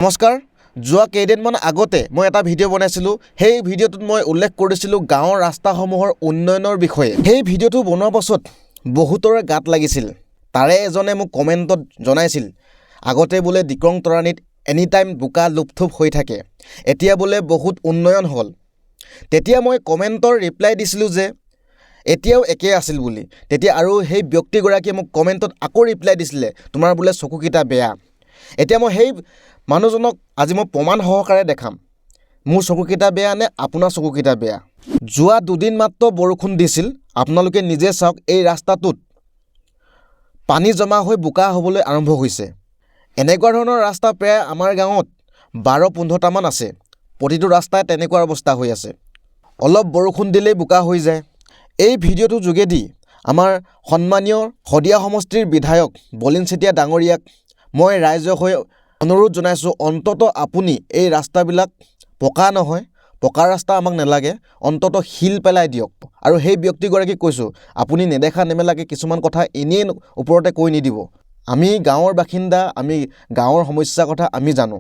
নমস্কাৰ যোৱা কেইদিনমান আগতে মই এটা ভিডিঅ' বনাইছিলোঁ সেই ভিডিঅ'টোত মই উল্লেখ কৰিছিলোঁ গাঁৱৰ ৰাস্তাসমূহৰ উন্নয়নৰ বিষয়ে সেই ভিডিঅ'টো বনোৱাৰ পাছত বহুতৰে গাত লাগিছিল তাৰে এজনে মোক কমেণ্টত জনাইছিল আগতে বোলে দিক্ৰং তৰাণীত এনি টাইম বোকা লুপথুপ হৈ থাকে এতিয়া বোলে বহুত উন্নয়ন হ'ল তেতিয়া মই কমেণ্টৰ ৰিপ্লাই দিছিলোঁ যে এতিয়াও একে আছিল বুলি তেতিয়া আৰু সেই ব্যক্তিগৰাকীয়ে মোক কমেণ্টত আকৌ ৰিপ্লাই দিছিলে তোমাৰ বোলে চকুকেইটা বেয়া এতিয়া মই সেই মানুহজনক আজি মই প্ৰমাণ সহকাৰে দেখাম মোৰ চকুকেইটা বেয়া নে আপোনাৰ চকুকেইটা বেয়া যোৱা দুদিন মাত্ৰ বৰষুণ দিছিল আপোনালোকে নিজে চাওক এই ৰাস্তাটোত পানী জমা হৈ বোকা হ'বলৈ আৰম্ভ হৈছে এনেকুৱা ধৰণৰ ৰাস্তা প্ৰায় আমাৰ গাঁৱত 12-15টা মান আছে প্ৰতিটো ৰাস্তাই তেনেকুৱা অৱস্থা হৈ আছে অলপ বৰষুণ দিলেই বোকা হৈ যায় এই ভিডিঅ'টোৰ যোগেদি আমাৰ সন্মানীয় শদিয়া সমষ্টিৰ বিধায়ক বলিন চেতিয়া ডাঙৰীয়াক মই ৰাইজৰ হৈ অনুৰোধ জনাইছোঁ অন্তত আপুনি এই ৰাস্তাবিলাক পকা নহয় পকা ৰাস্তা আমাক নালাগে অন্তত শিল পেলাই দিয়ক আৰু সেই ব্যক্তিগৰাকীক কৈছোঁ আপুনি নেদেখা নেমেলাকৈ কিছুমান কথা এনেই ওপৰতে কৈ নিদিব আমি গাঁৱৰ বাসিন্দা আমি গাঁৱৰ সমস্যাৰ কথা আমি জানো